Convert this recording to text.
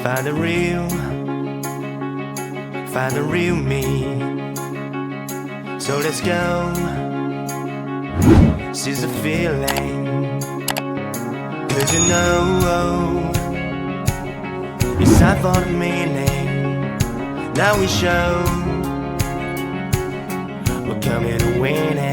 Find the real me. So let's go, seize the feeling. 'Cause you know, it's time for the meaning. Now we show we're coming to win it.